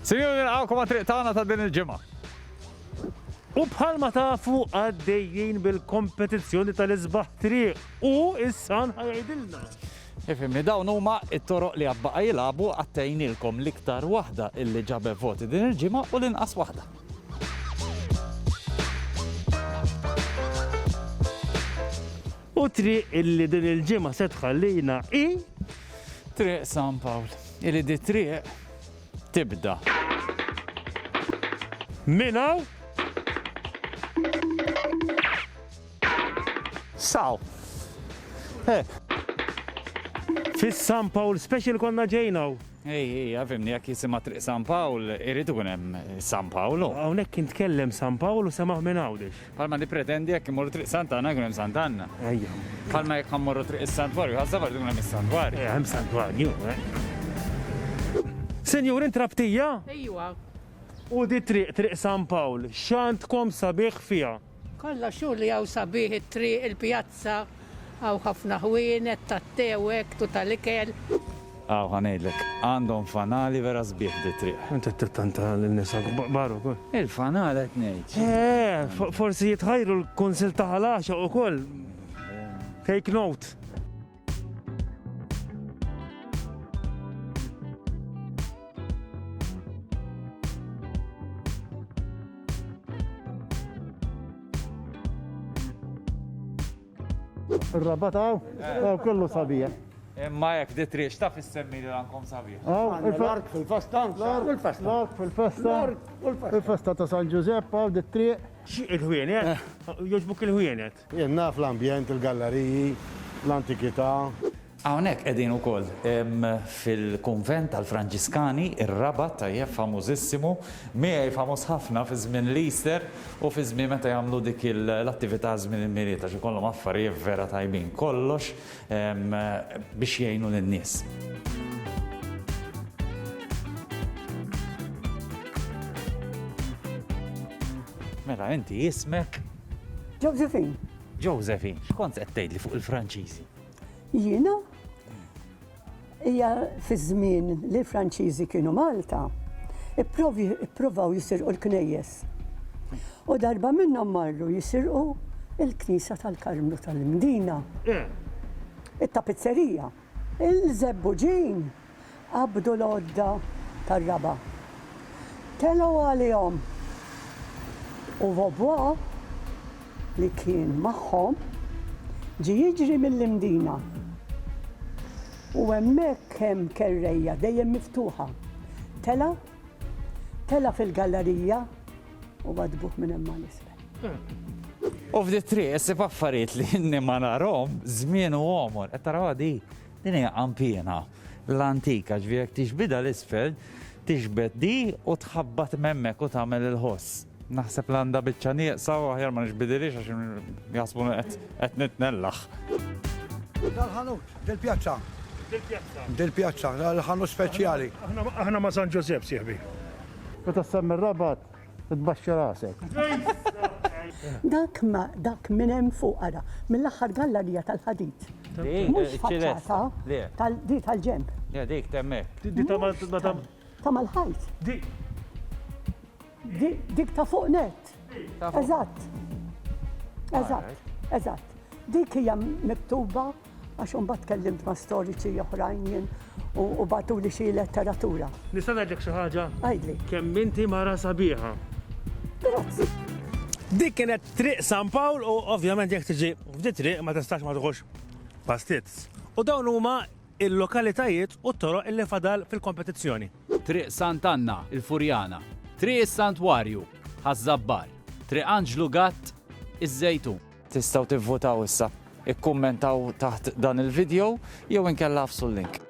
Sinjuri, nilqawkom għat-triq tagħna ta' din il-ġimgħa. U bħalma tafu għaddejjien bil-kompetizzjoni tal-isbaħ triq u is-san ħajajdilna. Ifimni, dawn huma t-toroq li għabbaqa jilagħbu għattejnilkom l-iktar waħda illi ġabet voti din il-ġimgħa u l-inqas waħda. U triq illi din il-ġimgħa se tħallina Triq San Pawl, illi di triq tibda. Minaw? Saw. Fis-San Pawl Special konna ġejnaw. Għafimni, jekk jisimha triq San Pawl, irrid ikun hemm San Pawlo. Hawnhekk kien tkellem San Pawl u semaħ minn hawnix. Palma nipretendi jekk imorru triq Sant'Anna jkun hemm Sant'Anna. Ejja. Palma jekk ħammorru triq is-Santwarju, ħassab ikun hemm is-Santwarju. Hemm Santwarju. Senjur, intrabtija? Ejwa, U di triq San Pawl, x'għandkom sabiħ fiha? kollha xogħol li hawn sabiħ it-triq, il-pjazza, hawn ħafna ħwienet tat-tewek, tal-ikel. Ħanejdlek, għandhom fanali vera sbieħ di triq. Inti t-tanta l-nisa baru kol. Il-fanali qed ngħid. Forsi jitħajru l-konsil ta' ħalaxa u kol. Take note. الربط كله صبيح Imma jekk di triq x'taf issemmi li għandkom sabiħ. الارك في الفستان الارك في الفستان الفستان ta' San Giuseppe u dit-triq Xi il-ħwienet? Joġbuk il-ħwienet? jenna fl-ambjent, il-galleriji, l-antikità. Hawnhekk qegħdin ukoll fil-kunvent tal-Franġiskani, ir-Rabat tajjeb famużissimu, miegħi famuż ħafna fi żmien l-Easter u fi żmien meta jagħmlu dik l-attività żmien il-miliet għax ikollhom affarijiet vera tajbin kollox biex jgħinu lin-nies. Mela inti jismek Josephine, Josephine, x'kont qed tgħidli fuq il-Franċiżi? jiena hija fi żmien li l-Franċiżi kienu Malta, ippruvaw jisirqu l-knejjes. U darba minnhom marru jisirqu il-Knisa tal-Karmlu tal-Mdina, it-tapizzerija, il-żebbuġin qabdu l-għodda tar-Raba. Telgħu għalihom u vobwa li kien magħhom ġi jiġri mill-Mdina. U hemmhekk hemm kerrejja dejjem miftuħa. Tela fil-gallerija u għadbuh minn hemm l-isfel. U f'di triq issib affarijiet li inni ma narhom żmien u għomor. Qed taraw din hija qampina l-antika ġvierek tixbida l-isfel, tixbed di u tħabbat m'hemmhekk u tagħmel il-ħoss. Naħseb l-għandha biċċa nieqsa u aħjar ma nixbidilix għax jasbu qed nitnellaħ. Dal-ħanut, del-pjazza. Del-pjazza, dal-ħanut speċjali. Aħna ma San Giuseppe sieħbi. Meta semmi r-rabat, tbaxxi rasek. Dak minn hemm fuq ara, mill-aħħar gallerija tal-ħadid. Mhux faċċata di tal-ġemp. Ja dik temmek. Ta' mal-ħajt. Dik ta' fuq net. Eżatt. Dik hija miktuba għax imbagħad tkellimt ma' storiċi oħrajn jien u batu li xi letteratura. Nista' ngħidlek xi ħaġa? Għajdli. Kemm inti mara sabiħa. Grazzi. Dik kienet triq San Pawl u ovvjament jekk tiġi f'di triq ma tistax ma tħux pastizz. U dawn huma il-lokalitajiet u t-toroq illi fadal fil-kompetizzjoni. Triq Sant'Anna, il-Furjana, Triq Santwarju, Ħażabbar, Triq Anġlu Gatt, iż-Żejtun. Tistgħu tivvotaw issa, ikkummentaw taħt dan il-video jew inkella fsu l-link.